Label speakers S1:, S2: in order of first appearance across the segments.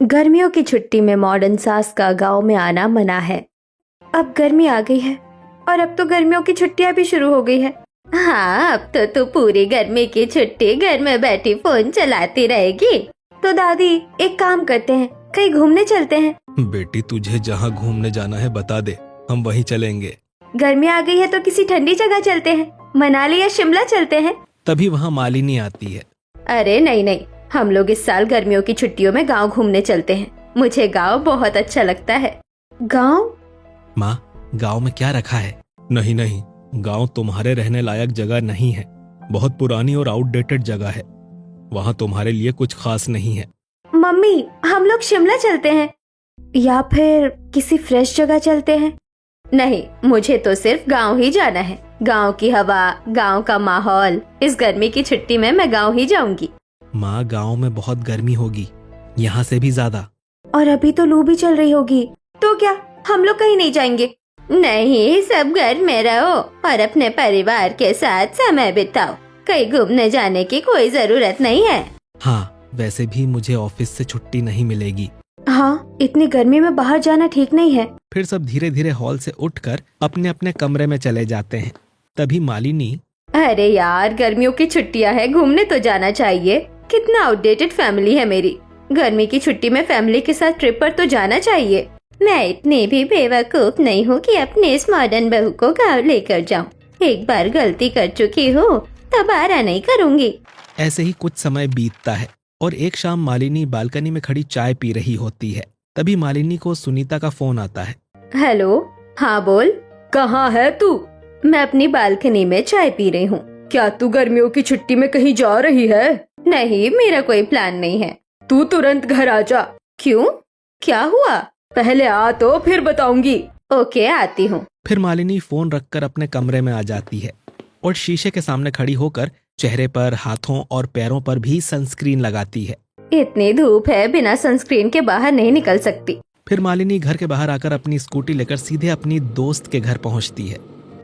S1: गर्मियों की छुट्टी में मॉडर्न सास का गांव में आना मना है। अब गर्मी आ गई है और अब तो गर्मियों की छुट्टियां भी शुरू हो गई है। हाँ, अब तो तू पूरी गर्मी की छुट्टी घर में बैठी फोन चलाती रहेगी। तो दादी एक काम करते हैं, कहीं घूमने चलते हैं।
S2: बेटी तुझे जहाँ घूमने जाना है बता दे, हम वहीं चलेंगे।
S1: गर्मी आ गई है तो किसी ठंडी जगह चलते हैं, मनाली या शिमला चलते हैं।
S2: तभी वहाँ मालिनी आती है।
S1: अरे नहीं नहीं, हम लोग इस साल गर्मियों की छुट्टियों में गांव घूमने चलते हैं। मुझे गांव बहुत अच्छा लगता है। गांव?
S2: माँ, गांव में क्या रखा है? नहीं नहीं, गांव तुम्हारे रहने लायक जगह नहीं है। बहुत पुरानी और आउटडेटेड जगह है। वहाँ तुम्हारे लिए कुछ खास नहीं है।
S1: मम्मी, हम लोग शिमला चलते हैं या फिर किसी फ्रेश जगह चलते हैं। नहीं, मुझे तो सिर्फ गांव ही जाना है। गांव की हवा, गांव का माहौल। इस गर्मी की छुट्टी में मैं गांव ही जाऊंगी।
S2: माँ, गांव में बहुत गर्मी होगी, यहाँ से भी ज्यादा।
S1: और अभी तो लू भी चल रही होगी। तो क्या हम लोग कहीं नहीं जाएंगे? नहीं, सब घर में रहो और अपने परिवार के साथ समय बिताओ। कहीं घूमने जाने की कोई जरूरत नहीं है।
S2: हाँ, वैसे भी मुझे ऑफिस से छुट्टी नहीं मिलेगी।
S1: हाँ, इतनी गर्मी में बाहर जाना ठीक नहीं है।
S2: फिर सब धीरे धीरे हॉल से उठकर अपने अपने कमरे में चले जाते हैं। तभी मालिनी,
S1: अरे यार, गर्मियों की छुट्टियां है, घूमने तो जाना चाहिए। कितना आउटडेटेड फैमिली है मेरी। गर्मी की छुट्टी में फैमिली के साथ ट्रिप पर तो जाना चाहिए। मैं इतनी भी बेवकूफ नहीं हूँ कि अपनी इस मॉडर्न बहू को गाँव लेकर जाऊँ। एक बार गलती कर चुकी हूँ, दोबारा नहीं करूँगी।
S2: ऐसे ही कुछ समय बीतता है और एक शाम मालिनी बालकनी में खड़ी चाय पी रही होती है। तभी मालिनी को सुनीता का फोन आता है।
S1: हेलो, हाँ बोल। कहाँ है तू? मैं अपनी बालकनी में चाय पी रही हूँ। क्या तू गर्मियों की छुट्टी में कहीं जा रही है? नहीं, मेरा कोई प्लान नहीं है। तू तुरंत घर आ जा। क्यों, क्या हुआ? पहले आ तो फिर बताऊंगी। ओके, आती हूँ।
S2: फिर मालिनी फोन रखकर अपने कमरे में आ जाती है और शीशे के सामने खड़ी होकर चेहरे पर, हाथों और पैरों पर भी सनस्क्रीन लगाती है।
S1: इतनी धूप है, बिना सनस्क्रीन के बाहर नहीं निकल सकती।
S2: फिर मालिनी घर के बाहर आकर अपनी स्कूटी लेकर सीधे अपनी दोस्त के घर पहुंचती है।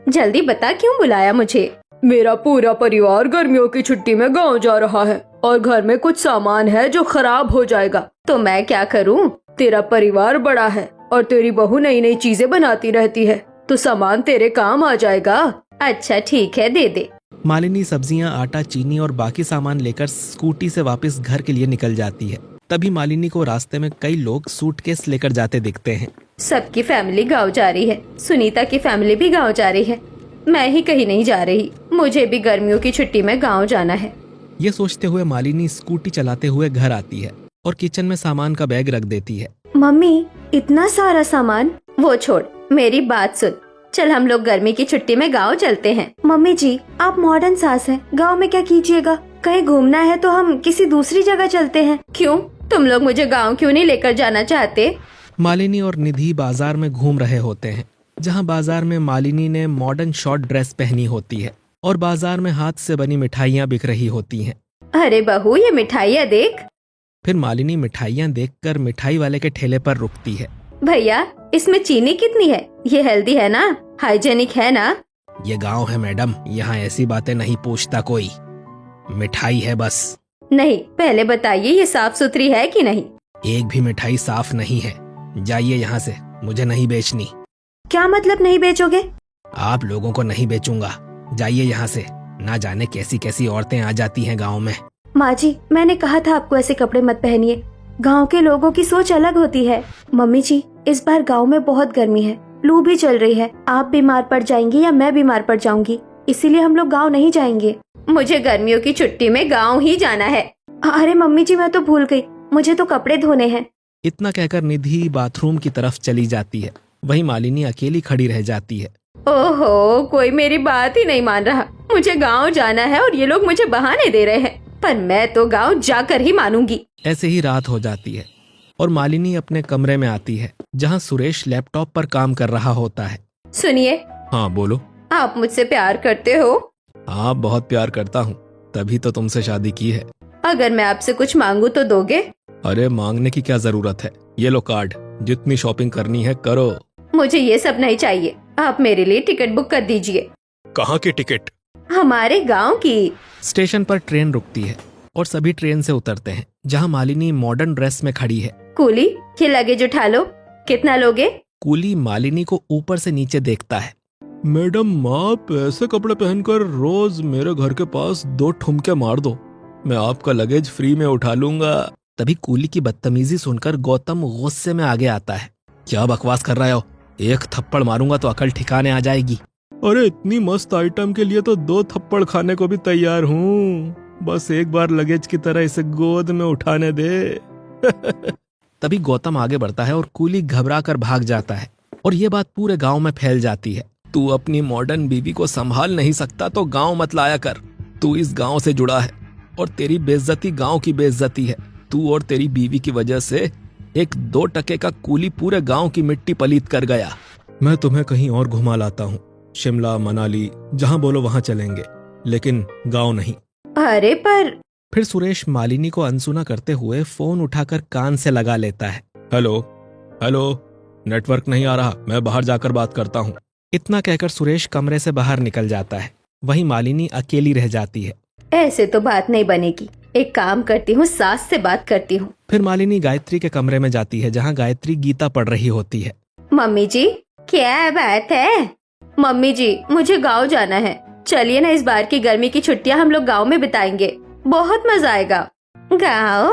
S1: जल्दी बता, क्यों बुलाया मुझे? मेरा पूरा परिवार गर्मियों की छुट्टी में गांव जा रहा है और घर में कुछ सामान है जो खराब हो जाएगा। तो मैं क्या करूं? तेरा परिवार बड़ा है और तेरी बहू नई नई चीजें बनाती रहती है, तो सामान तेरे काम आ जाएगा। अच्छा ठीक है, दे दे।
S2: मालिनी सब्जियां, आटा, चीनी और बाकी सामान लेकर स्कूटी से वापस घर के लिए निकल जाती है। तभी मालिनी को रास्ते में कई लोग सूटकेस लेकर जाते दिखते हैं।
S1: सबकी फैमिली गांव जा रही है। सुनीता की फैमिली भी गांव जा रही है। मैं ही कहीं नहीं जा रही। मुझे भी गर्मियों की छुट्टी में गांव जाना है।
S2: ये सोचते हुए मालिनी स्कूटी चलाते हुए घर आती है और किचन में सामान का बैग रख देती है।
S1: मम्मी, इतना सारा सामान? वो छोड़, मेरी बात सुन। चल हम लोग गर्मी की छुट्टी में गांव चलते हैं। मम्मी जी, आप मॉडर्न सास हैं, गांव में क्या कीजिएगा? कहीं घूमना है तो हम किसी दूसरी जगह चलते हैं। क्यों, तुम लोग मुझे गांव क्यों नहीं लेकर जाना चाहते?
S2: मालिनी और निधि बाजार में घूम रहे होते हैं, जहां बाजार में मालिनी ने मॉडर्न शॉर्ट ड्रेस पहनी होती है और बाजार में हाथ से बनी मिठाइयाँ बिक रही होती हैं।
S1: अरे बहू, ये मिठाइयाँ देख।
S2: फिर मालिनी मिठाइयाँ देखकर मिठाई वाले के ठेले पर रुकती है।
S1: भैया, इसमें चीनी कितनी है? ये हेल्दी है ना, हाइजेनिक है ना?
S2: ये गांव है मैडम, यहाँ ऐसी बातें नहीं पूछता कोई। मिठाई है बस।
S1: नहीं, पहले बताइए ये साफ सुथरी है कि नहीं?
S2: एक भी मिठाई साफ नहीं है। जाइए यहाँ से, मुझे नहीं बेचनी।
S1: क्या मतलब नहीं बेचोगे?
S2: आप लोगों को नहीं बेचूंगा, जाइए यहाँ से। ना जाने कैसी कैसी औरतें आ जाती हैं गांव में।
S1: माँ जी, मैंने कहा था आपको ऐसे कपड़े मत पहनिए। गांव के लोगों की सोच अलग होती है। मम्मी जी, इस बार गांव में बहुत गर्मी है, लू भी चल रही है। आप बीमार पड़ जाएंगी या मैं बीमार पड़ जाऊंगी, इसीलिए हम लोग गांव नहीं जाएंगे। मुझे गर्मियों की छुट्टी में गांव ही जाना है। अरे मम्मी जी, मैं तो भूल गई, मुझे तो कपड़े धोने हैं।
S2: इतना कहकर निधि बाथरूम की तरफ चली जाती है। वहीं मालिनी अकेली खड़ी रह जाती है।
S1: ओहो, कोई मेरी बात ही नहीं मान रहा। मुझे गांव जाना है और ये लोग मुझे बहाने दे रहे हैं, पर मैं तो गांव जाकर ही मानूंगी।
S2: ऐसे ही रात हो जाती है और मालिनी अपने कमरे में आती है, जहां सुरेश लैपटॉप पर काम कर रहा होता है।
S1: सुनिए।
S2: हाँ बोलो।
S1: आप मुझसे प्यार करते हो?
S2: हाँ, बहुत प्यार करता हूँ, तभी तो तुमसे शादी की है।
S1: अगर मैं आपसे कुछ मांगू तो दोगे?
S2: अरे मांगने की क्या जरूरत है, ये लो कार्ड, जितनी शॉपिंग करनी है करो।
S1: मुझे ये सब नहीं चाहिए, आप मेरे लिए टिकट बुक कर दीजिए।
S2: कहाँ की टिकट?
S1: हमारे गांव की।
S2: स्टेशन पर ट्रेन रुकती है और सभी ट्रेन से उतरते हैं, जहां मालिनी मॉडर्न ड्रेस में खड़ी है
S1: कूली, ये लगेज उठा लो। कितना लोगे?
S2: कूली मालिनी को ऊपर से नीचे देखता है। मैडम, आप ऐसे कपड़े पहनकर रोज मेरे घर के पास 2 ठुमके मार दो, मैं आपका लगेज फ्री में उठा लूंगा। तभी कूली की बदतमीजी सुनकर गौतम गुस्से में आगे आता है। क्या बकवास कर रहे हो? एक थप्पड़ मारूंगा तो अकल ठिकाने आ जाएगी। अरे इतनी मस्त आइटम के लिए तो 2 थप्पड़ खाने को भी तैयार हूँ, बस एक बार लगेज की तरह इसे गोद में उठाने दे। तभी गौतम आगे बढ़ता है और कूली घबरा कर भाग जाता है और ये बात पूरे गांव में फैल जाती है। तू अपनी मॉडर्न बीवी को संभाल नहीं सकता तो गांव मत लाया कर। तू इस गांव से जुड़ा है और तेरी बेइज्जती गांव की बेइज्जती है। तू और तेरी बीवी की वजह से एक 2 टके का कूली पूरे गांव की मिट्टी पलीत कर गया। मैं तुम्हें कहीं और घुमा लाता हूँ, शिमला, मनाली, जहाँ बोलो वहाँ चलेंगे, लेकिन गांव नहीं।
S1: अरे पर
S2: फिर सुरेश मालिनी को अनसुना करते हुए फोन उठाकर कान से लगा लेता है। हेलो हेलो, नेटवर्क नहीं आ रहा, मैं बाहर जाकर बात करता हूँ। इतना कहकर सुरेश कमरे से बाहर निकल जाता है। वहीं मालिनी अकेली रह जाती है।
S1: ऐसे तो बात नहीं बनेगी, एक काम करती हूँ, सास से बात करती हूँ।
S2: फिर मालिनी गायत्री के कमरे में जाती है जहाँ गायत्री गीता पढ़ रही होती है।
S1: मम्मी जी, क्या बात है? मम्मी जी, मुझे गांव जाना है, चलिए ना, इस बार की गर्मी की छुट्टियां हम लोग गांव में बिताएंगे, बहुत मजा आएगा। गांव?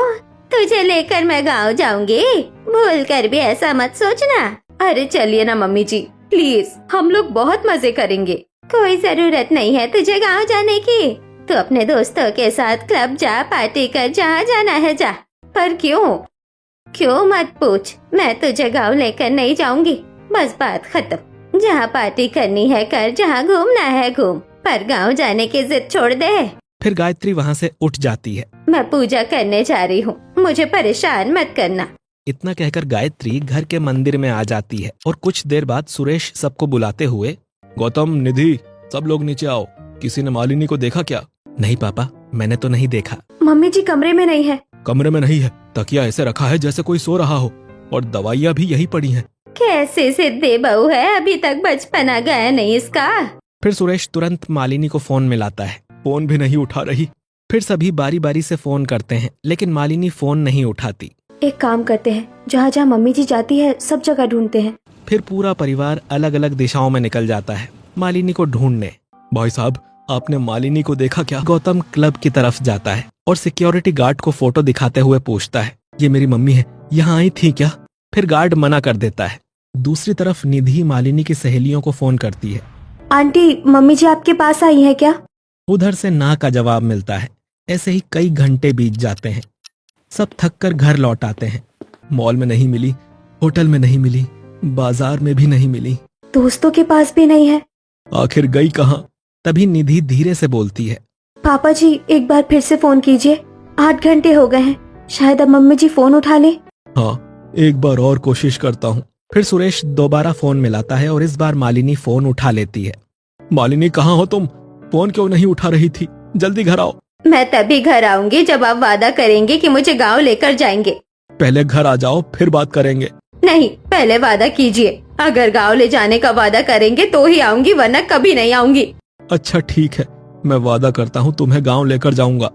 S1: तुझे लेकर मैं गांव जाऊंगी? भूल कर भी ऐसा मत सोचना। अरे चलिए ना मम्मी जी, प्लीज, हम लोग बहुत मजे करेंगे। कोई जरूरत नहीं है तुझे गांव जाने की, तू अपने दोस्तों के साथ क्लब जा, पार्टी कर, जहाँ जाना है जा। पर क्यों? क्यों मत पूछ, मैं तुझे गांव लेकर नहीं जाऊंगी, बस बात खत्म। जहाँ पार्टी करनी है कर, जहाँ घूमना है घूम, पर गांव जाने की जिद छोड़ दे।
S2: फिर गायत्री वहाँ से उठ जाती है।
S1: मैं पूजा करने जा रही हूँ, मुझे परेशान मत करना।
S2: इतना कहकर गायत्री घर के मंदिर में आ जाती है और कुछ देर बाद सुरेश सबको बुलाते हुए, गौतम, निधि, सब लोग नीचे आओ, किसी ने मालिनी को देखा क्या? नहीं पापा, मैंने तो नहीं देखा।
S1: मम्मी जी कमरे में नहीं है।
S2: कमरे में नहीं है? तकिया ऐसे रखा है जैसे कोई सो रहा हो, और दवाइयाँ भी यही पड़ी हैं।
S1: कैसे सिद्धि बहू है, अभी तक बचपना गया नहीं इसका।
S2: फिर सुरेश तुरंत मालिनी को फोन मिलाता है, फोन भी नहीं उठा रही। फिर सभी बारी बारी से फोन करते हैं लेकिन मालिनी फोन नहीं उठाती।
S1: एक काम करते हैं, जहाँ जहाँ मम्मी जी जाती है सब जगह ढूंढते हैं।
S2: फिर पूरा परिवार अलग अलग दिशाओं में निकल जाता है मालिनी को ढूंढने। भाई साहब, आपने मालिनी को देखा क्या? गौतम क्लब की तरफ जाता है और सिक्योरिटी गार्ड को फोटो दिखाते हुए पूछता है, ये मेरी मम्मी है, यहाँ आई थी क्या? फिर गार्ड मना कर देता है। दूसरी तरफ निधि मालिनी की सहेलियों को फोन करती है।
S1: आंटी, मम्मी जी आपके पास आई है क्या?
S2: उधर से ना का जवाब मिलता है। ऐसे ही कई घंटे बीत जाते हैं। सब थक कर घर लौट आते हैं। मॉल में नहीं मिली, होटल में नहीं मिली, बाजार में भी नहीं मिली,
S1: दोस्तों के पास भी नहीं है।
S2: आखिर गई कहाँ? तभी निधि धीरे से बोलती है,
S1: पापा जी एक बार फिर से फोन कीजिए, 8 घंटे हो गए हैं, शायद अब मम्मी जी फोन उठा ले।
S2: हाँ, एक बार और कोशिश करता हूँ। फिर सुरेश दोबारा फोन मिलाता है और इस बार मालिनी फोन उठा लेती है। मालिनी, कहाँ हो तुम? फोन क्यों नहीं उठा रही थी? जल्दी घर आओ।
S1: मैं तभी घर आऊंगी जब आप वादा करेंगे कि मुझे गांव लेकर जाएंगे।
S2: पहले घर आ जाओ फिर बात करेंगे।
S1: नहीं, पहले वादा कीजिए, अगर गांव ले जाने का वादा करेंगे तो ही आऊंगी, वरना कभी नहीं आऊंगी।
S2: अच्छा ठीक है, मैं वादा करता हूँ तुम्हें गांव लेकर जाऊंगा।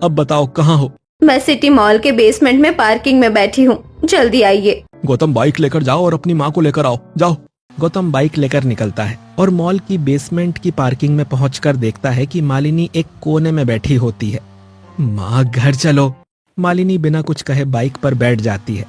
S2: अब बताओ कहाँ हो?
S1: मैं सिटी मॉल के बेसमेंट में पार्किंग में बैठी हूँ, जल्दी आइए।
S2: गौतम, बाइक लेकर जाओ और अपनी माँ को लेकर आओ, जाओ। गौतम बाइक लेकर निकलता है और मॉल की बेसमेंट की पार्किंग में पहुंचकर देखता है कि मालिनी एक कोने में बैठी होती है। माँ, घर चलो। मालिनी बिना कुछ कहे बाइक पर बैठ जाती है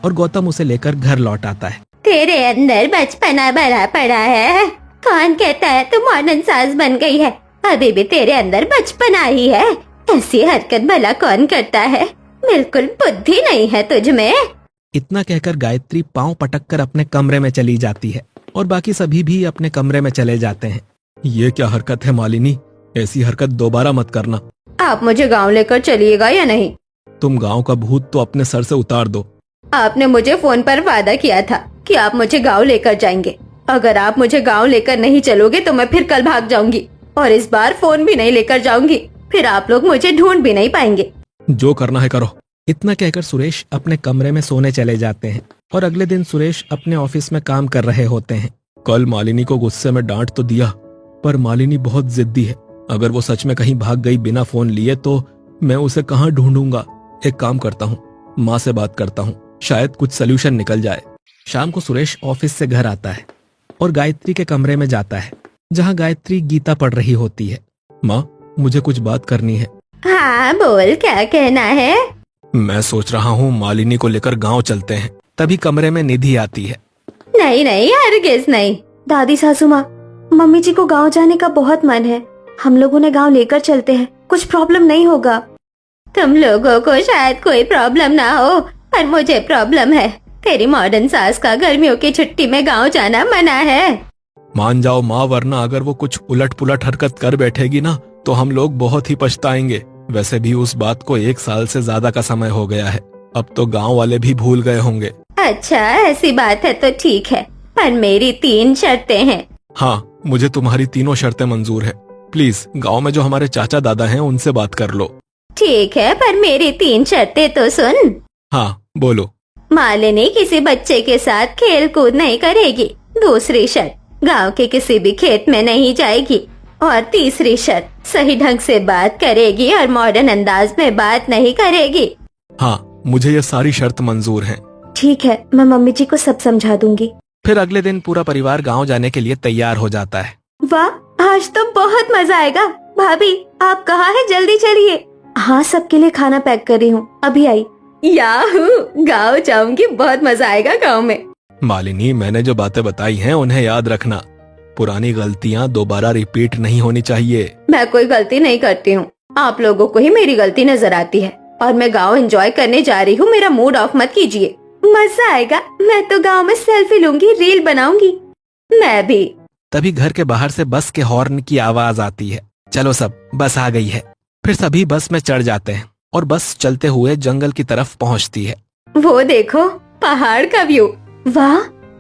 S2: और गौतम उसे लेकर घर लौट आता है।
S1: तेरे अंदर बचपना भरा पड़ा है, कौन कहता है तू मॉडर्न सास बन गई है? अभी भी तेरे अंदर बचपना ही है, ऐसी हरकत भला कौन करता है? बिल्कुल बुद्धि नहीं है तुझ में।
S2: इतना कहकर गायत्री पांव पटक कर अपने कमरे में चली जाती है और बाकी सभी भी अपने कमरे में चले जाते हैं। ये क्या हरकत है मालिनी? ऐसी हरकत दोबारा मत करना।
S1: आप मुझे गांव लेकर चलिएगा या नहीं?
S2: तुम गांव का भूत तो अपने सर से उतार दो।
S1: आपने मुझे फोन पर वादा किया था कि आप मुझे गांव लेकर जाएंगे। अगर आप मुझे गांव लेकर नहीं चलोगे तो मैं फिर कल भाग जाऊंगी और इस बार फोन भी नहीं लेकर जाऊंगी। फिर आप लोग मुझे ढूंढ भी नहीं पाएंगे।
S2: जो करना है करो। इतना कहकर सुरेश अपने कमरे में सोने चले जाते हैं और अगले दिन सुरेश अपने ऑफिस में काम कर रहे होते हैं। कल मालिनी को गुस्से में डांट तो दिया, पर मालिनी बहुत जिद्दी है। अगर वो सच में कहीं भाग गई बिना फोन लिए तो मैं उसे कहाँ ढूंढूंगा। एक काम करता हूँ, माँ से बात करता हूँ, शायद कुछ सोल्यूशन निकल जाए। शाम को सुरेश ऑफिस से घर आता है और गायत्री के कमरे में जाता है, जहाँ गायत्री गीता पढ़ रही होती है। माँ, मुझे कुछ बात करनी है।
S1: हाँ बोल, क्या कहना है?
S2: मैं सोच रहा हूँ मालिनी को लेकर गांव चलते हैं। तभी कमरे में निधि आती है।
S1: नहीं नहीं, हरगिज नहीं। दादी सासू माँ, मम्मी जी को गांव जाने का बहुत मन है। हम लोग उन्हें गांव लेकर चलते हैं, कुछ प्रॉब्लम नहीं होगा। तुम लोगों को शायद कोई प्रॉब्लम ना हो, पर मुझे प्रॉब्लम है। तेरी मॉडर्न सास का गर्मियों की छुट्टी में गांव जाना मना है।
S2: मान जाओ माँ, वरना अगर वो कुछ उलट पुलट हरकत कर बैठेगी ना तो हम लोग बहुत ही पछताएंगे। वैसे भी उस बात को 1 साल से ज्यादा का समय हो गया है। अब तो गांव वाले भी भूल गए होंगे।
S1: अच्छा, ऐसी बात है तो ठीक है, पर मेरी 3 शर्तें हैं।
S2: हाँ, मुझे तुम्हारी तीनों शर्तें मंजूर है। प्लीज गांव में जो हमारे चाचा दादा हैं उनसे बात कर लो।
S1: ठीक है, पर मेरी 3 शर्तें तो सुन।
S2: हाँ बोलो।
S1: मालिनी किसी बच्चे के साथ खेल कूद नहीं करेगी। दूसरी शर्त, गांव के किसी भी खेत में नहीं जाएगी। और तीसरी शर्त, सही ढंग से बात करेगी और मॉडर्न अंदाज में बात नहीं करेगी।
S2: हाँ, मुझे ये सारी शर्त मंजूर हैं।
S1: ठीक है, मैं मम्मी जी को सब समझा दूंगी।
S2: फिर अगले दिन पूरा परिवार गांव जाने के लिए तैयार हो जाता है।
S1: वाह, आज तो बहुत मजा आएगा। भाभी, आप कहाँ हैं? जल्दी चलिए। हाँ, सबके लिए खाना पैक कर रही हूँ, अभी आई। याहू, गांव जाऊंगी, बहुत मजा आएगा गांव में।
S2: मालिनी, मैंने जो बातें बताई हैं उन्हें याद रखना। पुरानी गलतियाँ दोबारा रिपीट नहीं होनी चाहिए।
S1: मैं कोई गलती नहीं करती हूँ, आप लोगों को ही मेरी गलती नजर आती है। और मैं गांव एंजॉय करने जा रही हूँ, मेरा मूड ऑफ मत कीजिए। मजा आएगा, मैं तो गांव में सेल्फी लूंगी, रील बनाऊंगी। मैं भी।
S2: तभी घर के बाहर से बस के हॉर्न की आवाज आती है। चलो सब, बस आ गई है। फिर सभी बस में चढ़ जाते हैं और बस चलते हुए जंगल की तरफ पहुंचती है।
S1: वो देखो, पहाड़ का व्यू। वाह,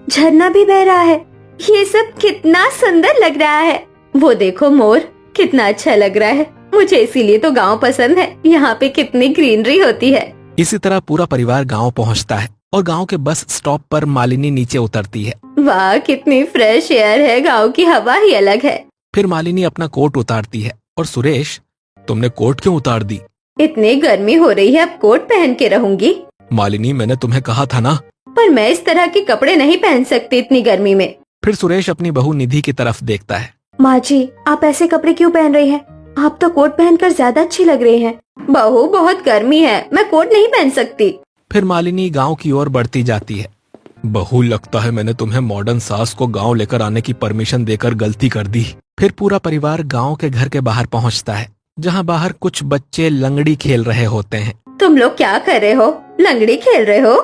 S1: झरना भी बह रहा है। ये सब कितना सुंदर लग रहा है। वो देखो मोर, कितना अच्छा लग रहा है। मुझे इसीलिए तो गांव पसंद है, यहाँ पे कितनी ग्रीनरी होती है।
S2: इसी तरह पूरा परिवार गांव पहुंचता है और गांव के बस स्टॉप पर मालिनी नीचे उतरती है।
S1: वाह, कितनी फ्रेश एयर है, गांव की हवा ही अलग है।
S2: फिर मालिनी अपना कोट उतारती है और सुरेश, तुमने कोट क्यों उतार दी?
S1: इतनी गर्मी हो रही है, अब कोट पहन के रहूंगी।
S2: मालिनी, मैंने तुम्हें कहा था ना।
S1: पर मैं इस तरह के कपड़े नहीं पहन सकती इतनी गर्मी में।
S2: फिर सुरेश अपनी बहू निधि की तरफ देखता है।
S1: माँ जी, आप ऐसे कपड़े क्यों पहन रही हैं? आप तो कोट पहनकर ज्यादा अच्छी लग रही हैं। बहू, बहुत गर्मी है, मैं कोट नहीं पहन सकती।
S2: फिर मालिनी गांव की ओर बढ़ती जाती है। बहू, लगता है मैंने तुम्हें मॉडर्न सास को गांव लेकर आने की परमिशन देकर गलती कर दी। फिर पूरा परिवार गांव के घर के बाहर पहुंचता है, जहां बाहर कुछ बच्चे लंगड़ी खेल रहे होते हैं।
S1: तुम लोग क्या कर रहे हो? लंगड़ी खेल रहे हो?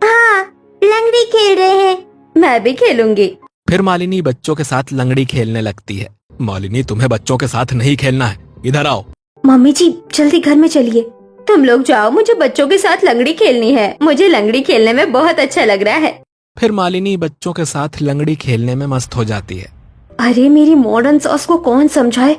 S1: हाँ, लंगड़ी खेल रहे हैं। मैं भी खेलूंगी।
S2: फिर मालिनी बच्चों के साथ लंगड़ी खेलने लगती है। मालिनी, तुम्हें बच्चों के साथ नहीं खेलना है, इधर आओ।
S1: मम्मी जी, जल्दी घर में चलिए। तुम लोग जाओ, मुझे बच्चों के साथ लंगड़ी खेलनी है। मुझे लंगड़ी खेलने में बहुत अच्छा लग रहा है।
S2: फिर मालिनी बच्चों के साथ लंगड़ी खेलने में मस्त हो जाती है।
S1: अरे, मेरी मॉडर्न सॉस को कौन समझाए,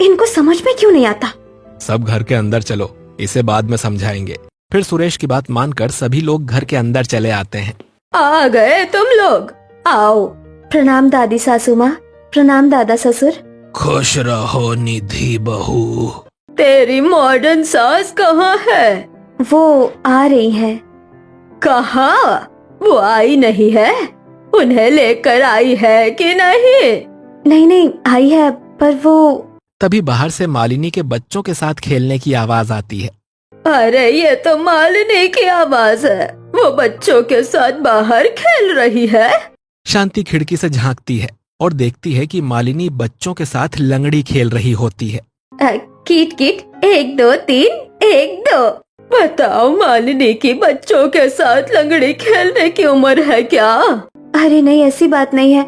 S1: इनको समझ में क्यों नहीं आता।
S2: सब घर के अंदर चलो, इसे बाद में समझाएंगे। फिर सुरेश की बात मानकर सभी लोग घर के अंदर चले आते हैं।
S1: आ गए तुम लोग, आओ। प्रणाम दादी सासू माँ, प्रणाम दादा ससुर।
S2: खुश रहो निधि बहू।
S1: तेरी मॉडर्न सास कहाँ है? वो आ रही है। कहाँ? वो आई नहीं है? उन्हें लेकर आई है कि नहीं? नहीं नहीं, आई है, पर वो।
S2: तभी बाहर से मालिनी के बच्चों के साथ खेलने की आवाज आती है।
S1: अरे, ये तो मालिनी की आवाज है। वो बच्चों के साथ बाहर खेल रही है।
S2: शांति खिड़की से झांकती है और देखती है कि मालिनी बच्चों के साथ लंगड़ी खेल रही होती है।
S1: कीट कीट, 1 2 3, 1 2। बताओ, मालिनी की बच्चों के साथ लंगड़ी खेलने की उम्र है क्या? अरे नहीं, ऐसी बात नहीं है।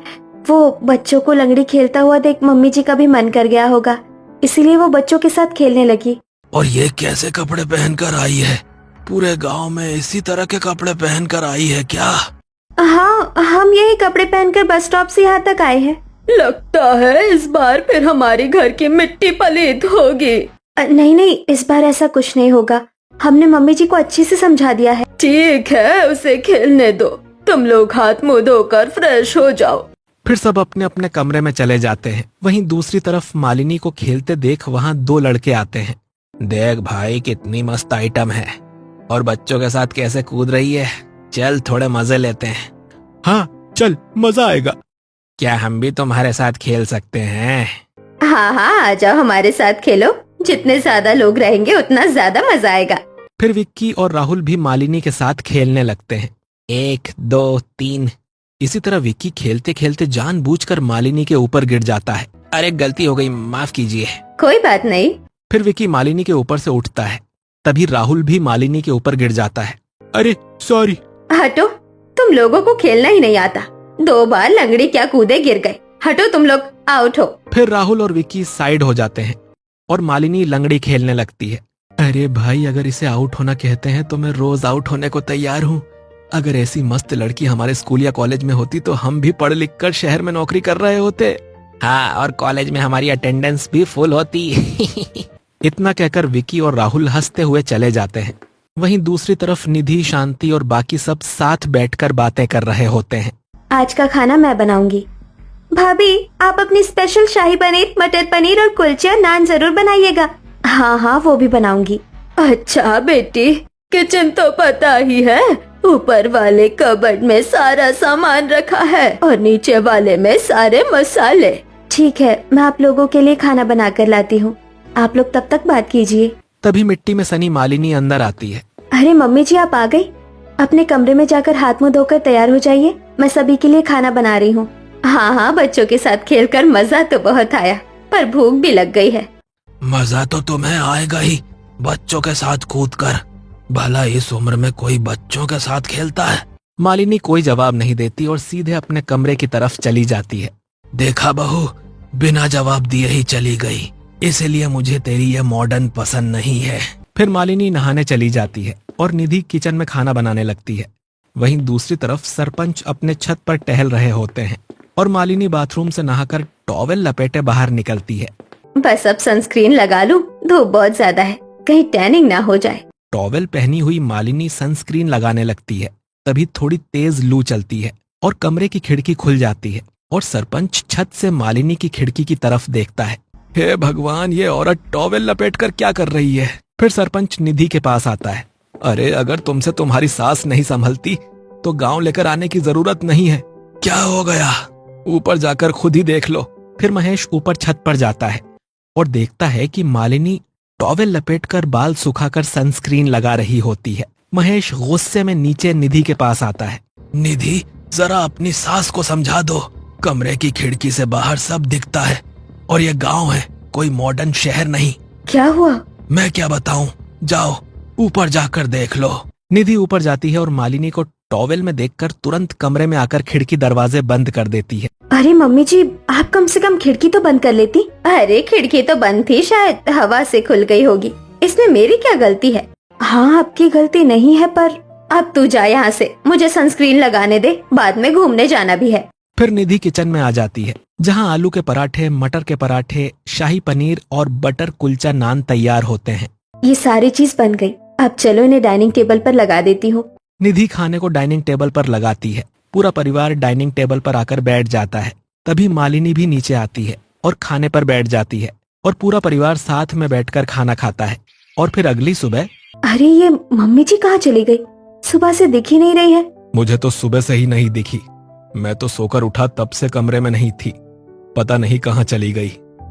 S1: वो बच्चों को लंगड़ी खेलता हुआ देख मम्मी जी का भी मन कर गया होगा, इसीलिए वो बच्चों के साथ खेलने लगी।
S2: और ये कैसे कपड़े पहनकर आई है? पूरे गांव में इसी तरह के कपड़े पहनकर आई है क्या?
S1: हाँ, हम यही कपड़े पहनकर बस स्टॉप से यहाँ तक आए हैं। लगता है इस बार फिर हमारी घर की मिट्टी पलीत होगी। नहीं नहीं, इस बार ऐसा कुछ नहीं होगा। हमने मम्मी जी को अच्छे से समझा दिया है। ठीक है, उसे खेलने दो। तुम लोग हाथ मुंह धोकर फ्रेश हो जाओ।
S2: फिर सब अपने अपने कमरे में चले जाते हैं। वहीं दूसरी तरफ मालिनी को खेलते देख वहाँ 2 लड़के आते हैं। देख भाई, कितनी मस्त आइटम है और बच्चों के साथ कैसे कूद रही है। चल थोड़े मजे लेते हैं। हाँ चल, मजा आएगा। क्या हम भी तुम्हारे साथ खेल सकते हैं?
S1: हाँ हाँ, आ जाओ हमारे साथ खेलो। जितने ज्यादा लोग रहेंगे उतना ज्यादा मजा आएगा।
S2: फिर विक्की और राहुल भी मालिनी के साथ खेलने लगते हैं। 1 2 3। इसी तरह विक्की खेलते खेलते जानबूझकर मालिनी के ऊपर गिर जाता है। अरे गलती हो गई, माफ कीजिए।
S1: कोई बात नहीं।
S2: फिर विक्की मालिनी के ऊपर से उठता है। तभी राहुल भी मालिनी के ऊपर गिर जाता है। अरे सॉरी।
S1: हटो, तुम लोगों को खेलना ही नहीं आता। 2 बार लंगड़ी क्या कूदे गिर गए। हटो, तुम लोग आउट हो।
S2: फिर राहुल और विक्की साइड हो जाते हैं और मालिनी लंगड़ी खेलने लगती है। अरे भाई, अगर इसे आउट होना कहते हैं तो मैं रोज आउट होने को तैयार हूँ। अगर ऐसी मस्त लड़की हमारे स्कूल या कॉलेज में होती तो हम भी पढ़ लिख कर शहर में नौकरी कर रहे होते। हाँ, और कॉलेज में हमारी अटेंडेंस भी फुल होती। इतना कहकर विक्की और राहुल हंसते हुए चले जाते हैं। वहीं दूसरी तरफ निधि, शांति और बाकी सब साथ बैठकर बातें कर रहे होते हैं।
S1: आज का खाना मैं बनाऊंगी। भाभी, आप अपनी स्पेशल शाही पनीर, मटर पनीर और कुलचे और नान जरूर बनाइएगा। हाँ हाँ, वो भी बनाऊंगी। अच्छा बेटी, किचन तो पता ही है। ऊपर वाले कबर्ड में सारा सामान रखा है और नीचे वाले में सारे मसाले। ठीक है, मैं आप लोगों के लिए खाना बना कर लाती हूँ। आप लोग तब तक बात कीजिए।
S2: तभी मिट्टी में सनी मालिनी अंदर आती है।
S1: अरे मम्मी जी, आप आ गई। अपने कमरे में जाकर हाथ मुंह धोकर तैयार हो जाइए। मैं सभी के लिए खाना बना रही हूँ। हाँ हाँ, बच्चों के साथ खेलकर मजा तो बहुत आया, पर भूख भी लग गई है।
S2: मजा तो तुम्हें आएगा ही, बच्चों के साथ कूदकर। भला इस उम्र में कोई बच्चों के साथ खेलता है? मालिनी कोई जवाब नहीं देती और सीधे अपने कमरे की तरफ चली जाती है। देखा बहू, बिना जवाब दिए ही चली गई, इसलिए मुझे तेरी ये मॉडर्न पसंद नहीं है। फिर मालिनी नहाने चली जाती है और निधि किचन में खाना बनाने लगती है। वहीं दूसरी तरफ सरपंच अपने छत पर टहल रहे होते हैं और मालिनी बाथरूम से नहाकर टॉवेल लपेटे बाहर निकलती है।
S1: बस अब सनस्क्रीन लगा लूं, धूप बहुत ज्यादा है, कहीं टैनिंग ना हो जाए।
S2: टॉवेल पहनी हुई मालिनी सनस्क्रीन लगाने लगती है। तभी थोड़ी तेज लू चलती है और कमरे की खिड़की खुल जाती है और सरपंच छत से मालिनी की खिड़की की तरफ देखता है। हे भगवान, ये औरत टॉवेल लपेटकर क्या कर रही है? फिर सरपंच निधि के पास आता है। अरे, अगर तुमसे तुम्हारी सास नहीं संभलती तो गांव लेकर आने की जरूरत नहीं है। क्या हो गया? ऊपर जाकर खुद ही देख लो। फिर महेश ऊपर छत पर जाता है और देखता है कि मालिनी टॉवेल लपेटकर बाल सुखाकर सनस्क्रीन लगा रही होती है। महेश गुस्से में नीचे निधि के पास आता है। निधि, जरा अपनी सास को समझा दो। कमरे की खिड़की से बाहर सब दिखता है और ये गांव है, कोई मॉडर्न शहर नहीं।
S1: क्या हुआ?
S2: मैं क्या बताऊं, जाओ ऊपर जाकर देख लो। निधि ऊपर जाती है और मालिनी को टॉवेल में देखकर तुरंत कमरे में आकर खिड़की दरवाजे बंद कर देती है।
S1: अरे मम्मी जी, आप कम से कम खिड़की तो बंद कर लेती। अरे खिड़की तो बंद थी, शायद हवा से खुल गई होगी। इसमें मेरी क्या गलती है? हाँ, आपकी गलती नहीं है, पर अब तू जा यहाँ से, मुझे सनस्क्रीन लगाने दे, बाद में घूमने जाना भी है।
S2: फिर निधि किचन में आ जाती है, जहाँ आलू के पराठे, मटर के पराठे, शाही पनीर और बटर कुलचा नान तैयार होते हैं।
S1: ये सारी चीज बन गई, अब चलो इन्हें डाइनिंग टेबल पर लगा देती हूँ।
S2: निधि खाने को डाइनिंग टेबल पर लगाती है। पूरा परिवार डाइनिंग टेबल पर आकर बैठ जाता है। तभी मालिनी भी नीचे आती है और खाने पर बैठ जाती है और पूरा परिवार साथ में बैठकर खाना खाता है। और फिर अगली सुबह,
S1: अरे ये मम्मी जी कहाँ चली गई? सुबह से दिख ही नहीं रही है।
S2: मुझे तो सुबह से ही नहीं दिखी। मैं तो सोकर उठा तब से कमरे में नहीं थी, पता नहीं कहाँ चली गई।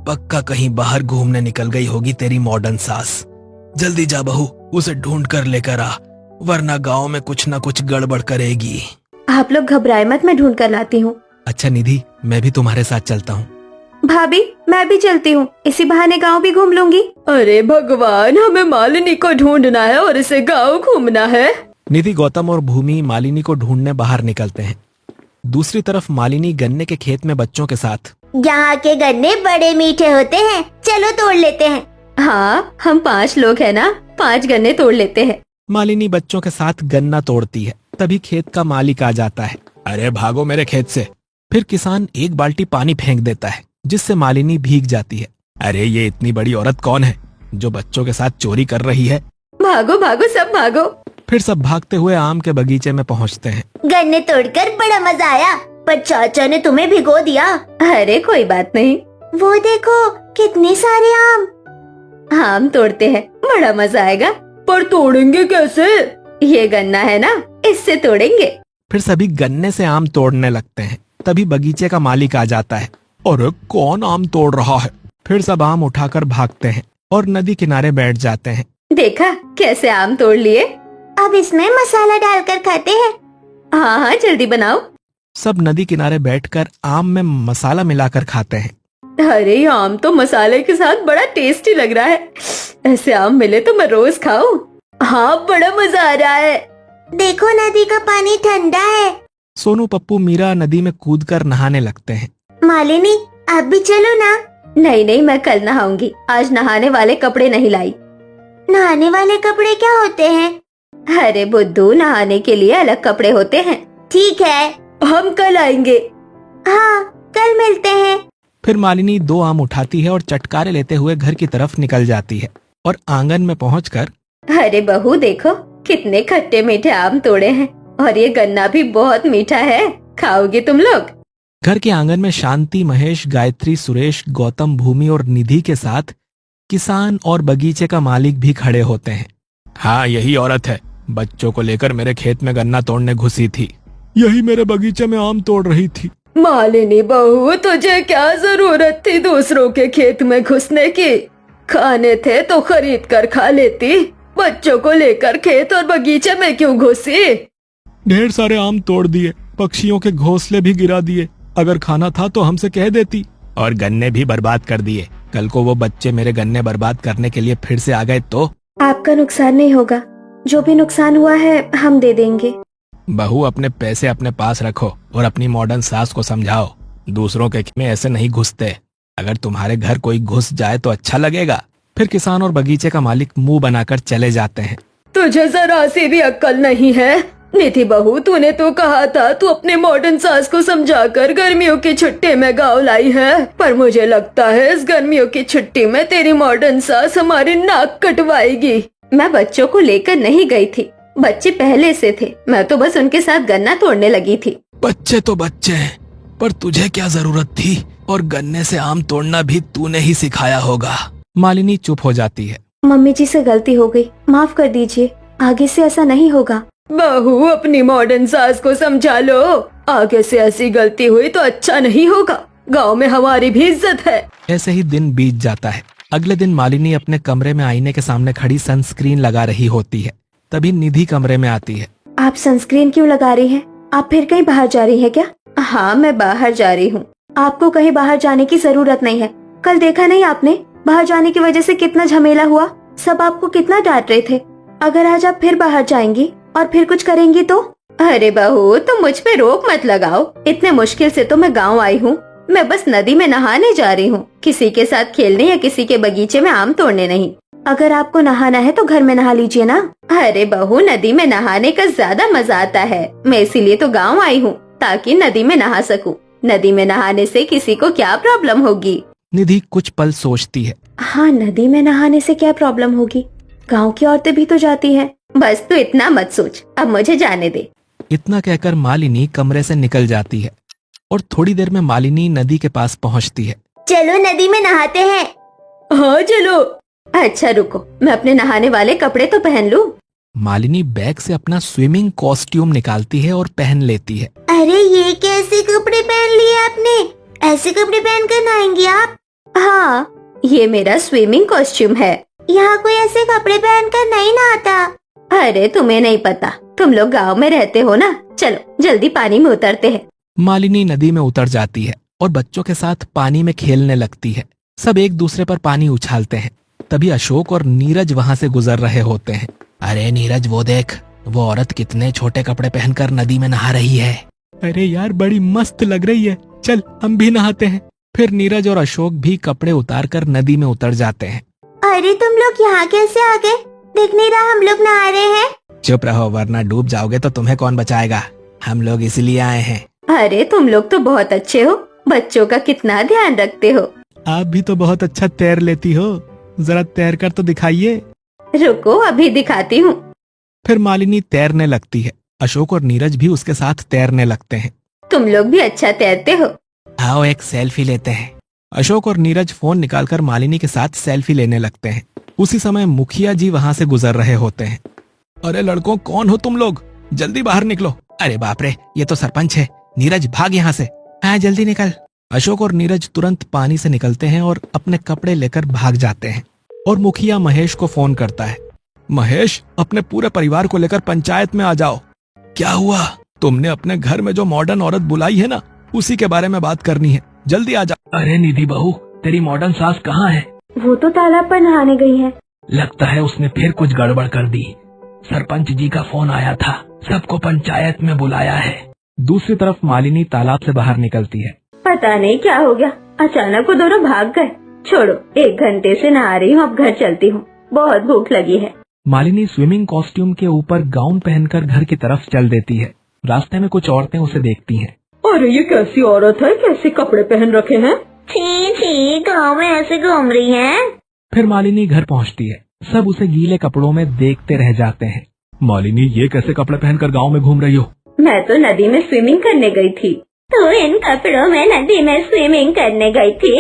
S2: पक्का कहीं बाहर घूमने निकल गई होगी तेरी मॉडर्न सास। जल्दी जा बहू, उसे ढूंढ कर लेकर आ, वरना गांव में कुछ न कुछ गड़बड़ करेगी।
S1: आप लोग घबराए मत, मैं ढूंढ कर लाती हूँ।
S2: अच्छा निधि, मैं भी तुम्हारे साथ चलता हूँ।
S1: भाभी, मैं भी चलती हूँ, इसी बहाने गांव भी घूम लूंगी। अरे भगवान, हमें मालिनी को ढूंढना है और इसे गांव घूमना है।
S2: निधि, गौतम और भूमि मालिनी को ढूंढने बाहर निकलते हैं। दूसरी तरफ मालिनी गन्ने के खेत में बच्चों के साथ।
S3: यहाँ के गन्ने बड़े मीठे होते हैं, चलो तोड़ लेते हैं।
S1: हाँ, हम 5 लोग हैं ना, 5 गन्ने तोड़ लेते हैं।
S2: मालिनी बच्चों के साथ गन्ना तोड़ती है। तभी खेत का मालिक आ जाता है। अरे भागो मेरे खेत से। फिर किसान एक बाल्टी पानी फेंक देता है, जिससे मालिनी भीग जाती है। अरे ये इतनी बड़ी औरत कौन है जो बच्चों के साथ चोरी कर रही है?
S1: भागो भागो, सब भागो।
S2: फिर सब भागते हुए आम के बगीचे में पहुँचते हैं।
S3: गन्ने तोड़कर बड़ा मजा आया, पर चाचा ने तुम्हें भिगो दिया।
S1: अरे कोई बात नहीं,
S3: वो देखो कितने सारे आम।
S1: आम तोड़ते हैं, बड़ा मजा आएगा। पर तोड़ेंगे कैसे? ये गन्ना है ना, इससे तोड़ेंगे।
S2: फिर सभी गन्ने से आम तोड़ने लगते हैं। तभी बगीचे का मालिक आ जाता है। अरे कौन आम तोड़ रहा है? फिर सब आम उठाकर भागते हैं और नदी किनारे बैठ जाते हैं।
S1: देखा कैसे आम तोड़ लिए।
S3: अब इसमें मसाला डालकर खाते हैं।
S1: हाँ हाँ जल्दी बनाओ।
S2: सब नदी किनारे बैठकर आम में मसाला मिलाकर खाते हैं।
S1: अरे ये आम तो मसाले के साथ बड़ा टेस्टी लग रहा है। ऐसे आम मिले तो मैं रोज खाऊं। हाँ बड़ा मजा आ रहा है।
S3: देखो नदी का पानी ठंडा है।
S2: सोनू पप्पू मीरा नदी में कूदकर नहाने लगते हैं।
S3: मालिनी आप भी चलो ना।
S1: नहीं नहीं मैं कल नहाऊंगी, आज नहाने वाले कपड़े नहीं लाई।
S3: नहाने वाले कपड़े क्या होते हैं?
S1: अरे बुद्धू, नहाने के लिए अलग कपड़े होते हैं।
S3: ठीक है,
S1: हम कल आएंगे।
S3: हाँ कल मिलते हैं।
S2: फिर मालिनी 2 आम उठाती है और चटकारे लेते हुए घर की तरफ निकल जाती है और आंगन में पहुंचकर,
S1: अरे बहू देखो कितने खट्टे मीठे आम तोड़े हैं और ये गन्ना भी बहुत मीठा है। खाओगे तुम लोग?
S2: घर के आंगन में शांति, महेश, गायत्री, सुरेश, गौतम, भूमि और निधि के साथ किसान और बगीचे का मालिक भी खड़े होते हैं। हाँ यही औरत है, बच्चों को लेकर मेरे खेत में गन्ना तोड़ने घुसी थी। यही मेरे बगीचे में आम तोड़ रही थी।
S1: मालिनी बहू, तुझे क्या जरूरत थी दूसरों के खेत में घुसने की? खाने थे तो खरीद कर खा लेती। बच्चों को लेकर खेत और बगीचे में क्यों घुसी?
S2: ढेर सारे आम तोड़ दिए, पक्षियों के घोंसले भी गिरा दिए। अगर खाना था तो हमसे कह देती। और गन्ने भी बर्बाद कर दिए। कल को वो बच्चे मेरे गन्ने बर्बाद करने के लिए फिर से आ गए तो?
S1: आपका नुकसान नहीं होगा, जो भी नुकसान हुआ है हम दे देंगे।
S2: बहू अपने पैसे अपने पास रखो और अपनी मॉडर्न सास को समझाओ, दूसरों के खेत में ऐसे नहीं घुसते। अगर तुम्हारे घर कोई घुस जाए तो अच्छा लगेगा। फिर किसान और बगीचे का मालिक मुंह बनाकर चले जाते हैं।
S1: तुझे जरा सी भी अक्ल नहीं है? निधि बहू, तूने तो कहा था तू अपने मॉडर्न सास को समझाकर गर्मियों की छुट्टी में गाँव लाई है, पर मुझे लगता है इस गर्मियों की छुट्टी में तेरी मॉडर्न सास हमारी नाक कटवाएगी। मैं बच्चों को लेकर नहीं गई थी, बच्चे पहले से थे, मैं तो बस उनके साथ गन्ना तोड़ने लगी थी।
S2: बच्चे तो बच्चे हैं, पर तुझे क्या जरूरत थी? और गन्ने से आम तोड़ना भी तूने ही सिखाया होगा। मालिनी चुप हो जाती है।
S1: मम्मी जी से गलती हो गई, माफ कर दीजिए, आगे से ऐसा नहीं होगा। बहू अपनी मॉडर्न सास को समझा लो, आगे से ऐसी गलती हुई तो अच्छा नहीं होगा। गांव में हमारी भी इज्जत है।
S2: ऐसे ही दिन बीत जाता है। अगले दिन मालिनी अपने कमरे में आईने के सामने खड़ी सनस्क्रीन लगा रही होती है। तभी निधि कमरे में आती है।
S1: आप सनस्क्रीन क्यों लगा रही हैं? आप फिर कहीं बाहर जा रही हैं क्या? हाँ मैं बाहर जा रही हूँ। आपको कहीं बाहर जाने की जरूरत नहीं है। कल देखा नहीं आपने, बाहर जाने की वजह से कितना झमेला हुआ, सब आपको कितना डांट रहे थे। अगर आज आप फिर बाहर जाएंगी और फिर कुछ करेंगी तो? अरे बहू तुम मुझ पे रोक मत लगाओ, इतने मुश्किल से तो मैं गाँव आई हूँ। मैं बस नदी में नहाने जा रही हूँ, किसी के साथ खेलने या किसी के बगीचे में आम तोड़ने नहीं। अगर आपको नहाना है तो घर में नहा लीजिए ना। अरे बहू नदी में नहाने का ज्यादा मजा आता है, मैं इसीलिए तो गाँव आई हूँ ताकि नदी में नहा सकूं। नदी में नहाने से किसी को क्या प्रॉब्लम होगी?
S2: निधि कुछ पल सोचती है।
S1: हाँ नदी में नहाने से क्या प्रॉब्लम होगी, गाँव की औरतें भी तो जाती हैं। बस तू इतना मत सोच, अब मुझे जाने दे।
S2: इतना कहकर मालिनी कमरे से निकल जाती है और थोड़ी देर में मालिनी नदी के पास पहुंचती है।
S3: चलो नदी में नहाते हैं।
S1: हाँ चलो। अच्छा रुको, मैं अपने नहाने वाले कपड़े तो पहन लूं।
S2: मालिनी बैग से अपना स्विमिंग कॉस्ट्यूम निकालती है और पहन लेती है।
S3: अरे ये कैसे कपड़े पहन लिए आपने? ऐसे कपड़े पहन कर नहाएंगे आप?
S1: हाँ ये मेरा स्विमिंग कॉस्ट्यूम है।
S3: यहाँ कोई ऐसे कपड़े पहन कर नहीं नहाता।
S1: अरे तुम्हें नहीं पता, तुम लोग गांव में रहते हो ना। चलो जल्दी पानी में उतरते हैं।
S2: मालिनी नदी में उतर जाती है और बच्चों के साथ पानी में खेलने लगती है। सब एक दूसरे पर पानी उछालते हैं। तभी अशोक और नीरज वहाँ से गुजर रहे होते हैं। अरे नीरज वो देख, वो औरत कितने छोटे कपड़े पहनकर नदी में नहा रही है। अरे यार बड़ी मस्त लग रही है, चल हम भी नहाते हैं। फिर नीरज और अशोक भी कपड़े उतारकर नदी में उतर जाते हैं।
S3: अरे तुम लोग यहाँ कैसे आ गए? दिख नहीं रहा हम लोग नहा रहे हैं।
S2: चुप रहो वरना डूब जाओगे तो तुम्हें कौन बचाएगा। हम लोग इसलिए आए हैं।
S1: अरे तुम लोग तो बहुत अच्छे हो, बच्चों का कितना ध्यान रखते हो।
S2: आप भी तो बहुत अच्छा तैर लेती हो, जरा तैर कर तो दिखाइए।
S1: रुको अभी दिखाती हूँ।
S2: फिर मालिनी तैरने लगती है। अशोक और नीरज भी उसके साथ तैरने लगते हैं।
S1: तुम लोग भी अच्छा तैरते हो।
S2: आओ एक सेल्फी लेते हैं। अशोक और नीरज फोन निकालकर मालिनी के साथ सेल्फी लेने लगते हैं। उसी समय मुखिया जी वहाँ से गुजर रहे होते हैं। अरे लड़कों कौन हो तुम लोग? जल्दी बाहर निकलो। अरे बाप रे, ये तो सरपंच है। नीरज भाग यहाँ से। हाँ जल्दी निकल। अशोक और नीरज तुरंत पानी से निकलते हैं और अपने कपड़े लेकर भाग जाते हैं। और मुखिया महेश को फोन करता है। महेश, अपने पूरे परिवार को लेकर पंचायत में आ जाओ। क्या हुआ? तुमने अपने घर में जो मॉडर्न औरत बुलाई है ना, उसी के बारे में बात करनी है। जल्दी आ जाओ। अरे निधि बहू, तेरी मॉडर्न सास कहाँ है?
S1: वो तो तालाब पर नहाने गई है।
S2: लगता है उसने फिर कुछ गड़बड़ कर दी। सरपंच जी का फोन आया था, सबको पंचायत में बुलाया है। दूसरी तरफ मालिनी तालाब से बाहर निकलती है।
S1: पता नहीं क्या हो गया, अचानक वो दोनों भाग गए। छोड़ो, 1 घंटे से नहा रही हूँ, अब घर चलती हूँ, बहुत भूख लगी है।
S2: मालिनी स्विमिंग कॉस्ट्यूम के ऊपर गाउन पहनकर घर की तरफ चल देती है। रास्ते में कुछ औरतें उसे देखती हैं।
S1: अरे ये कैसी औरत है, कैसे कपड़े पहन रखे हैं।
S3: छी छी, गाँव में ऐसे घूम रही है।
S2: फिर मालिनी घर पहुंचती है। सब उसे गीले कपड़ों में देखते रह जाते हैं। मालिनी, ये कैसे कपड़े पहनकर गांव में घूम रही हो?
S1: मैं तो नदी में स्विमिंग करने गई थी।
S3: तो इन कपड़ों में नदी में स्विमिंग करने गई थी?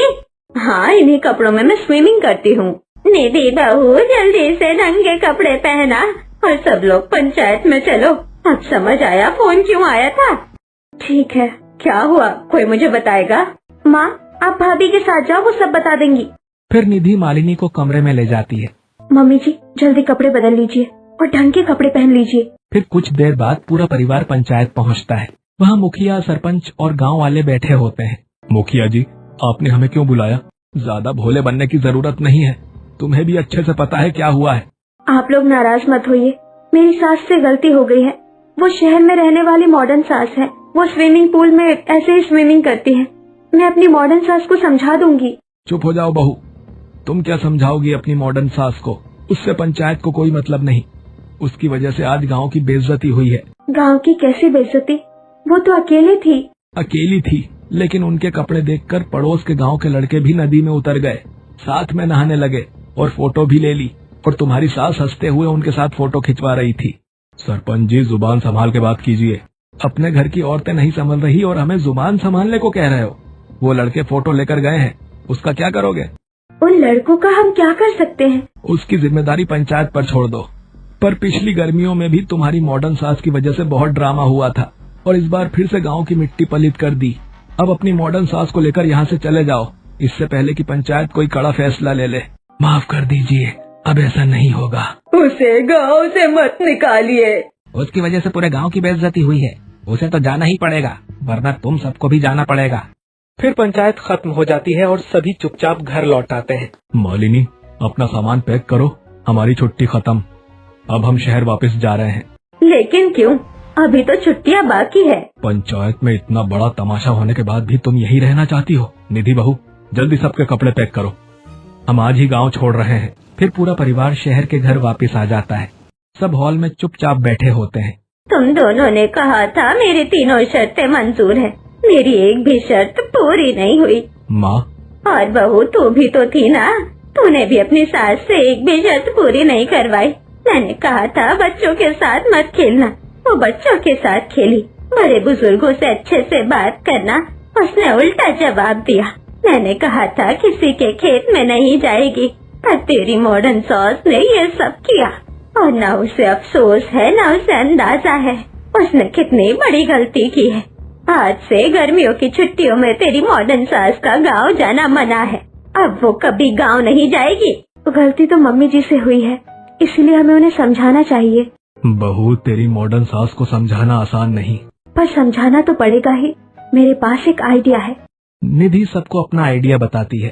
S1: हाँ, इन्हीं कपड़ों में मैं स्विमिंग करती हूँ।
S3: निधि बहू, जल्दी से ढंग के कपड़े पहना
S1: और सब लोग पंचायत में चलो। अब समझ आया फोन क्यों आया था। ठीक है, क्या हुआ, कोई मुझे बताएगा? माँ, आप भाभी के साथ जाओ, वो सब बता देंगी।
S2: फिर निधि मालिनी को कमरे में ले जाती है।
S1: मम्मी जी, जल्दी कपड़े बदल लीजिए और ढंग के कपड़े पहन लीजिए।
S2: फिर कुछ देर बाद पूरा परिवार पंचायत पहुंचता है। वहाँ मुखिया, सरपंच और गांव वाले बैठे होते हैं। मुखिया जी, आपने हमें क्यों बुलाया? ज्यादा भोले बनने की जरूरत नहीं है, तुम्हें भी अच्छे से पता है क्या हुआ है।
S1: आप लोग नाराज मत होइए, मेरी सास से गलती हो गई है। वो शहर में रहने वाली मॉडर्न सास है। वो स्विमिंग पूल में ऐसे ही स्विमिंग करती है। मैं अपनी मॉडर्न सास को समझा दूंगी।
S2: चुप हो जाओ बहू, तुम क्या समझाओगी अपनी मॉडर्न सास को? उससे पंचायत को कोई मतलब नहीं। उसकी वजह से आज गांव की बेइज्जती हुई है।
S1: गांव की कैसी बेइज्जती? वो तो अकेली थी।
S2: अकेली थी, लेकिन उनके कपड़े देखकर पड़ोस के गांव के लड़के भी नदी में उतर गए, साथ में नहाने लगे और फोटो भी ले ली। और तुम्हारी सास हंसते हुए उनके साथ फोटो खिंचवा रही थी। सरपंच जी, जुबान संभाल के बात कीजिए। अपने घर की औरतें नहीं संभल रही और हमें जुबान संभालने को कह रहे हो। वो लड़के फोटो लेकर गए हैं, उसका क्या करोगे?
S1: उन लड़कों का हम क्या कर सकते हैं?
S2: उसकी जिम्मेदारी पंचायत पर छोड़ दो। पर पिछली गर्मियों में भी तुम्हारी मॉडर्न सास की वजह से बहुत ड्रामा हुआ था और इस बार फिर से गांव की मिट्टी पलीत कर दी। अब अपनी मॉडर्न सास को लेकर यहाँ से चले जाओ, इससे पहले कि पंचायत कोई कड़ा फैसला ले ले। माफ कर दीजिए, अब ऐसा नहीं होगा।
S1: उसे गांव से मत निकालिए।
S2: उसकी वजह से पूरे गांव की बेइज्जती हुई है, उसे तो जाना ही पड़ेगा, वरना तुम सबको भी जाना पड़ेगा। फिर पंचायत खत्म हो जाती है और सभी चुपचाप घर लौट आते हैं। मालिनी, अपना सामान पैक करो, हमारी छुट्टी खत्म। अब हम शहर वापस जा रहे हैं।
S1: लेकिन क्यों? अभी तो छुट्टियाँ बाकी है।
S2: पंचायत में इतना बड़ा तमाशा होने के बाद भी तुम यही रहना चाहती हो? निधि बहू, जल्दी सबके कपड़े पैक करो, हम आज ही गांव छोड़ रहे हैं। फिर पूरा परिवार शहर के घर वापस आ जाता है। सब हॉल में चुपचाप बैठे होते हैं।
S1: तुम दोनों ने कहा था मेरी तीनों शर्तें मंजूर है, मेरी एक भी शर्त पूरी नहीं हुई।
S2: माँ,
S1: और बहू तू भी तो थी ना, तूने भी अपनी सास से एक भी शर्त पूरी नहीं करवाई। मैंने कहा था बच्चों के साथ मत खेलना, वो बच्चों के साथ खेली। बड़े बुजुर्गों से अच्छे से बात करना, उसने उल्टा जवाब दिया। मैंने कहा था किसी के खेत में नहीं जाएगी, पर तेरी मॉडर्न सास ने ये सब किया। और न उसे अफसोस है न उसे अंदाजा है उसने कितनी बड़ी गलती की है। आज से गर्मियों की छुट्टियों में तेरी मॉडर्न सास का गांव जाना मना है। अब वो कभी गांव नहीं जाएगी। गलती तो मम्मी जी से हुई है, इसलिए हमें उन्हें समझाना चाहिए।
S2: बहू, तेरी मॉडर्न सास को समझाना आसान नहीं,
S1: पर समझाना तो पड़ेगा ही। मेरे पास एक आइडिया है।
S2: निधि सबको अपना आइडिया बताती है।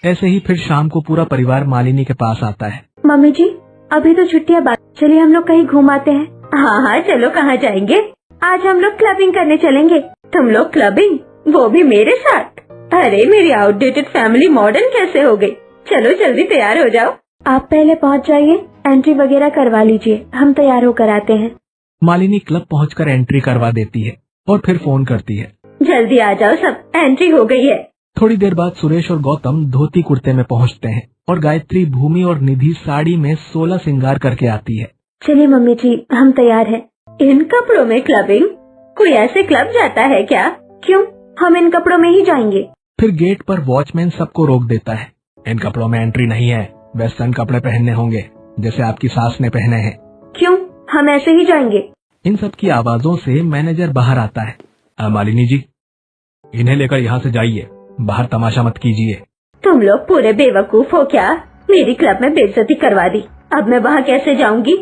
S2: ऐसे ही फिर शाम को पूरा परिवार मालिनी के पास आता है।
S1: मम्मी जी, अभी तो छुट्टियाँ बाकी, चलिए हम लोग कहीं घूम आते हैं। हाँ हाँ चलो, कहाँ जाएंगे? आज हम लोग क्लबिंग करने चलेंगे। तुम लोग क्लबिंग, वो भी मेरे साथ? अरे मेरी आउटडेटेड फैमिली मॉडर्न कैसे हो गई। चलो जल्दी तैयार हो जाओ। आप पहले पहुँच जाइए, एंट्री वगैरह करवा लीजिए, हम तैयार होकर आते हैं।
S2: मालिनी क्लब पहुंचकर एंट्री करवा देती है और फिर फोन करती है,
S1: जल्दी आ जाओ सब, एंट्री हो गई है।
S2: थोड़ी देर बाद सुरेश और गौतम धोती कुर्ते में पहुंचते हैं और गायत्री, भूमि और निधि साड़ी में 16 श्रृंगार करके आती है।
S1: चलिए मम्मी जी, हम तैयार हैं। इन कपड़ों में क्लबिंग? कोई ऐसे क्लब जाता है क्या? क्यों, हम इन कपड़ों में ही जाएंगे।
S2: फिर गेट पर वॉचमैन सबको रोक देता है। इन कपड़ों में एंट्री नहीं है, वेस्टर्न कपड़े पहनने होंगे जैसे आपकी सास ने पहने हैं।
S1: क्यों, हम ऐसे ही जाएंगे।
S4: इन सब की आवाजों से मैनेजर बाहर आता है। मालिनी जी, इन्हें लेकर यहाँ से जाइए, बाहर तमाशा मत कीजिए।
S1: तुम लोग पूरे बेवकूफ हो क्या? मेरी क्लब में बेइज्जती करवा दी, अब मैं वहाँ कैसे जाऊंगी?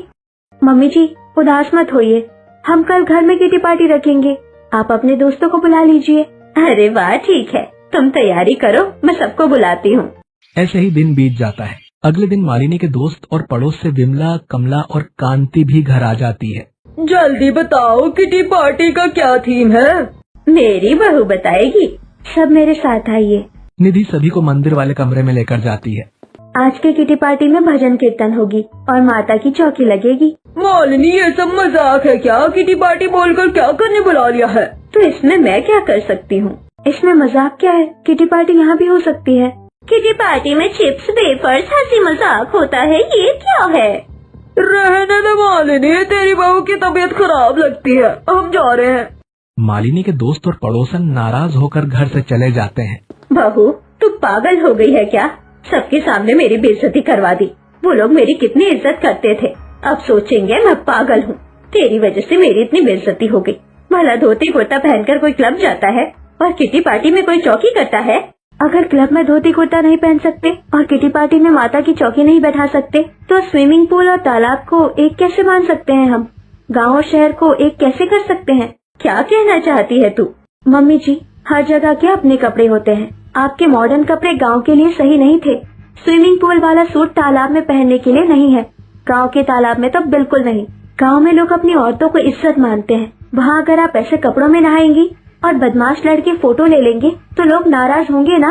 S1: मम्मी जी उदास मत होइए, हम कल घर में किटी पार्टी रखेंगे, आप अपने दोस्तों को बुला लीजिए। अरे वाह, ठीक है, तुम तैयारी करो, मैं सबको बुलाती हूँ।
S4: ऐसे ही दिन बीत जाता है। अगले दिन मालिनी के दोस्त और पड़ोस से विमला, कमला और कांति भी घर आ जाती है।
S1: जल्दी बताओ, किटी पार्टी का क्या थीम है? मेरी बहू बताएगी, सब मेरे साथ आइए।
S4: निधि सभी को मंदिर वाले कमरे में लेकर जाती है।
S1: आज के किटी पार्टी में भजन कीर्तन होगी और माता की चौकी लगेगी। मालिनी, ये सब मजाक है क्या? किटी पार्टी बोलकर क्या करने बुला लिया है? तो इसमें मैं क्या कर सकती हूँ? इसमें मजाक क्या है? किटी पार्टी यहाँ भी हो सकती है। किटी पार्टी में चिप्स, वेफर्स, हंसी मजाक होता है, ये क्या है? रहने दे मालिनी, तेरी बहू की तबीयत खराब लगती है, हम जा रहे हैं।
S4: मालिनी के दोस्त और पड़ोसन नाराज होकर घर से चले जाते हैं।
S1: बहू, तू पागल हो गई है क्या? सबके सामने मेरी बेइज्जती करवा दी। वो लोग मेरी कितनी इज्जत करते थे, अब सोचेंगे मैं पागल हूँ। तेरी वजह से मेरी इतनी बेइज्जती हो गई। भला धोती कुर्ता पहनकर कोई क्लब जाता है और किटी पार्टी में कोई चौकी करता है? अगर क्लब में धोती कुर्ता नहीं पहन सकते और किटी पार्टी में माता की चौकी नहीं बैठा सकते, तो स्विमिंग पूल और तालाब को एक कैसे मान सकते हैं हम? गाँव और शहर को एक कैसे कर सकते हैं? क्या कहना चाहती है तू? मम्मी जी, हर जगह के अपने कपड़े होते हैं। आपके मॉडर्न कपड़े गांव के लिए सही नहीं थे। स्विमिंग पूल वाला सूट तालाब में पहनने के लिए नहीं है, गांव के तालाब में तो बिल्कुल नहीं। गांव में लोग अपनी औरतों को इज्जत मानते हैं। वहाँ अगर आप ऐसे कपड़ों में नहाएंगी और बदमाश लड़के फोटो ले लेंगे तो लोग नाराज होंगे ना?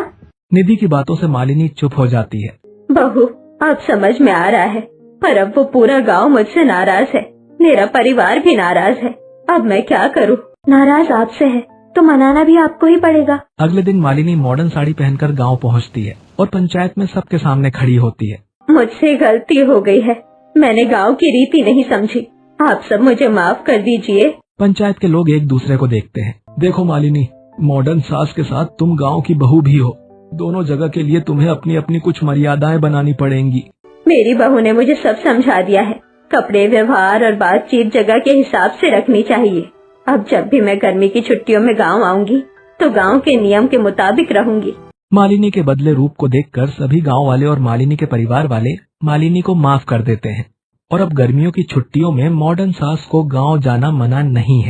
S4: निधि की बातों से मालिनी चुप हो जाती है।
S1: बहू, अब समझ में आ रहा है, पर अब वो पूरा गाँव मुझसे नाराज है, मेरा परिवार भी नाराज है। अब मैं क्या करूँ? नाराज आपसे है तो मनाना भी आपको ही पड़ेगा।
S4: अगले दिन मालिनी मॉडर्न साड़ी पहनकर गांव पहुंचती है और पंचायत में सबके सामने खड़ी होती है।
S1: मुझसे गलती हो गई है, मैंने गांव की रीति नहीं समझी, आप सब मुझे माफ कर दीजिए।
S4: पंचायत के लोग एक दूसरे को देखते हैं। देखो मालिनी, मॉडर्न सास के साथ तुम गांव की बहू भी हो, दोनों जगह के लिए तुम्हें अपनी अपनी कुछ मर्यादाएं बनानी पड़ेंगी।
S1: मेरी बहू ने मुझे सब समझा दिया है, कपड़े, व्यवहार और बातचीत जगह के हिसाब से रखनी चाहिए। अब जब भी मैं गर्मी की छुट्टियों में गांव आऊंगी तो गांव के नियम के मुताबिक रहूंगी।
S4: मालिनी के बदले रूप को देखकर सभी गांव वाले और मालिनी के परिवार वाले मालिनी को माफ कर देते हैं और अब गर्मियों की छुट्टियों में मॉडर्न सास को गांव जाना मना नहीं है।